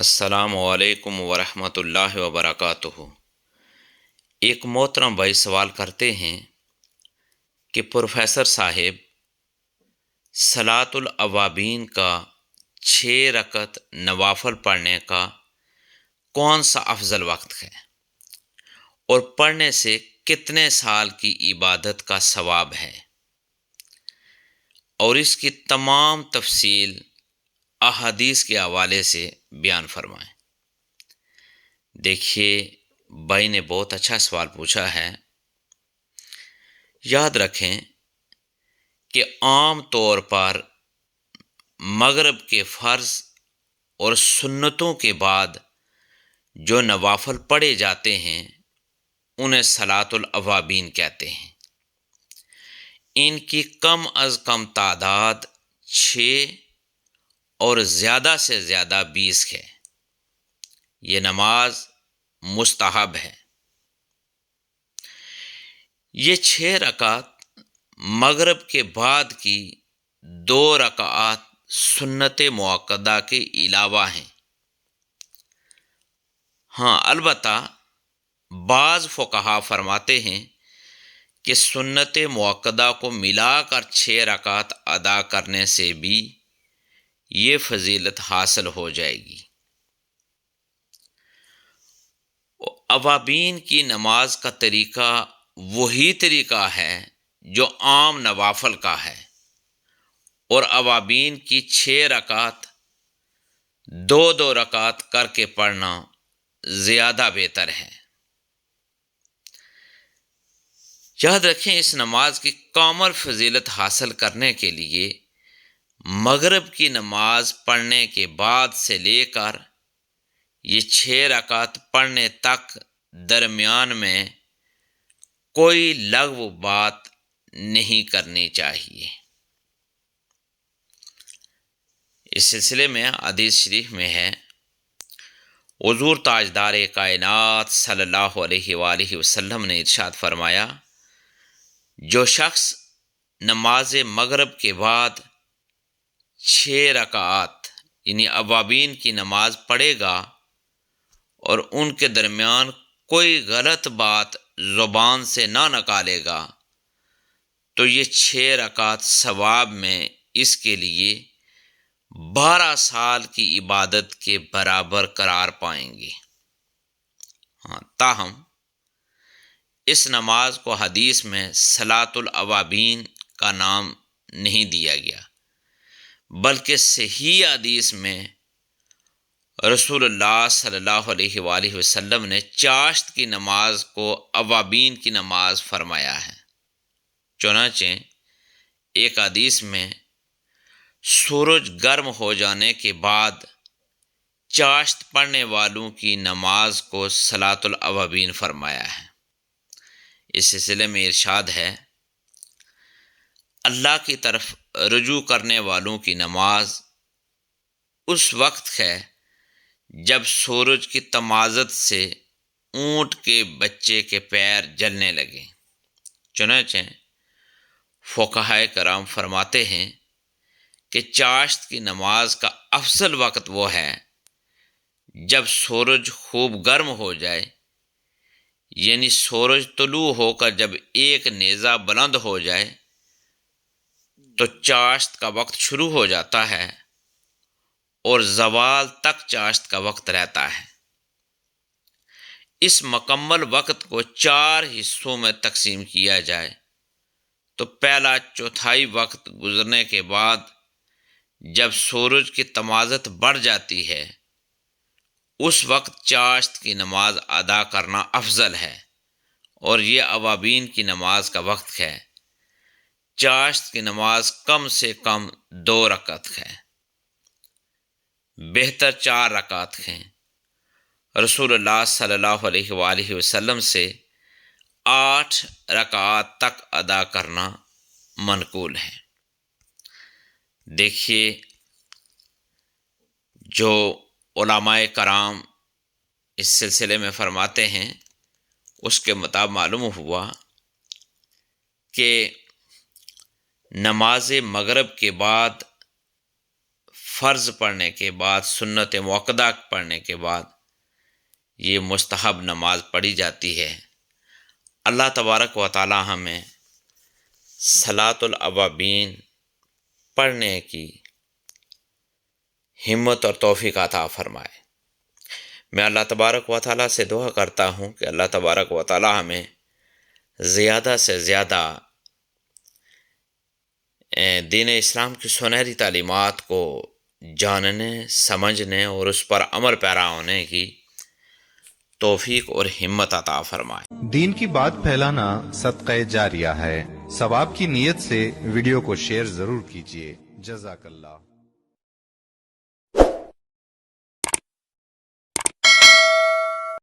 السلام علیکم ورحمۃ اللہ وبرکاتہ۔ ایک محترم بھائی سوال کرتے ہیں کہ پروفیسر صاحب، صلاۃ الاوابین کا 6 رکعت نوافل پڑھنے کا کون سا افضل وقت ہے اور پڑھنے سے کتنے سال کی عبادت کا ثواب ہے، اور اس کی تمام تفصیل احادیث کے حوالے سے بیان فرمائیں۔ دیکھیے، بھائی نے بہت اچھا سوال پوچھا ہے۔ یاد رکھیں کہ عام طور پر مغرب کے فرض اور سنتوں کے بعد جو نوافل پڑھے جاتے ہیں انہیں صلاۃ الاوابین کہتے ہیں۔ ان کی کم از کم تعداد 6 اور زیادہ سے زیادہ 20 ہے۔ یہ نماز مستحب ہے۔ یہ 6 رکعت مغرب کے بعد کی 2 رکعات سنت مؤکدہ کے علاوہ ہیں۔ ہاں، البتہ بعض فقہا فرماتے ہیں کہ سنت مؤکدہ کو ملا کر 6 رکعات ادا کرنے سے بھی یہ فضیلت حاصل ہو جائے گی۔ اوابین کی نماز کا طریقہ وہی طریقہ ہے جو عام نوافل کا ہے، اور اوابین کی 6 رکعات 2 رکعات کر کے پڑھنا زیادہ بہتر ہے۔ یاد رکھیں، اس نماز کی کامل فضیلت حاصل کرنے کے لیے مغرب کی نماز پڑھنے کے بعد سے لے کر یہ 6 رکعات پڑھنے تک درمیان میں کوئی لغو بات نہیں کرنی چاہیے۔ اس سلسلے میں حدیث شریف میں ہے، حضور تاجدار کائنات صلی اللہ علیہ وآلہ وسلم نے ارشاد فرمایا، جو شخص نماز مغرب کے بعد 6 رکعات یعنی اوابین کی نماز پڑھے گا اور ان کے درمیان کوئی غلط بات زبان سے نہ نکالے گا تو یہ 6 رکعات ثواب میں اس کے لیے 12 سال کی عبادت کے برابر قرار پائیں گے۔ تاہم اس نماز کو حدیث میں صلاۃ الاوابین کا نام نہیں دیا گیا، بلکہ صحیح حدیث میں رسول اللہ صلی اللہ علیہ وآلہ وسلم نے چاشت کی نماز کو اوابین کی نماز فرمایا ہے۔ چنانچہ ایک حدیث میں سورج گرم ہو جانے کے بعد چاشت پڑھنے والوں کی نماز کو صلاۃ الاوابین فرمایا ہے۔ اس سلسلے میں ارشاد ہے، اللہ کی طرف رجوع کرنے والوں کی نماز اس وقت ہے جب سورج کی تمازت سے اونٹ کے بچے کے پیر جلنے لگے۔ چنانچہ فقہائے کرام فرماتے ہیں کہ چاشت کی نماز کا افضل وقت وہ ہے جب سورج خوب گرم ہو جائے، یعنی سورج طلوع ہو کر جب ایک نیزہ بلند ہو جائے تو چاشت کا وقت شروع ہو جاتا ہے اور زوال تک چاشت کا وقت رہتا ہے۔ اس مکمل وقت کو 4 حصوں میں تقسیم کیا جائے تو پہلا چوتھائی وقت گزرنے کے بعد جب سورج کی تمازت بڑھ جاتی ہے اس وقت چاشت کی نماز ادا کرنا افضل ہے، اور یہ اوابین کی نماز کا وقت ہے۔ چاشت کی نماز کم سے کم 2 رکعت ہے، بہتر 4 رکعت ہیں۔ رسول اللہ صلی اللہ علیہ وآلہ وسلم سے 8 رکعات تک ادا کرنا منقول ہے۔ دیکھیے، جو علماء کرام اس سلسلے میں فرماتے ہیں اس کے مطابق معلوم ہوا کہ نماز مغرب کے بعد فرض پڑھنے کے بعد، سنت موقدہ پڑھنے کے بعد یہ مستحب نماز پڑھی جاتی ہے۔ اللہ تبارک و تعالی ہمیں صلاۃ الاوابین پڑھنے کی ہمت اور توفیق عطا فرمائے۔ میں اللہ تبارک و تعالی سے دعا کرتا ہوں کہ اللہ تبارک و تعالی ہمیں زیادہ سے زیادہ دین اسلام کی سنہری تعلیمات کو جاننے، سمجھنے اور اس پر عمل پیرا ہونے کی توفیق اور ہمت عطا فرمائے۔ دین کی بات پھیلانا صدقہ جاریہ ہے، ثواب کی نیت سے ویڈیو کو شیئر ضرور کیجیے۔ جزاک اللہ۔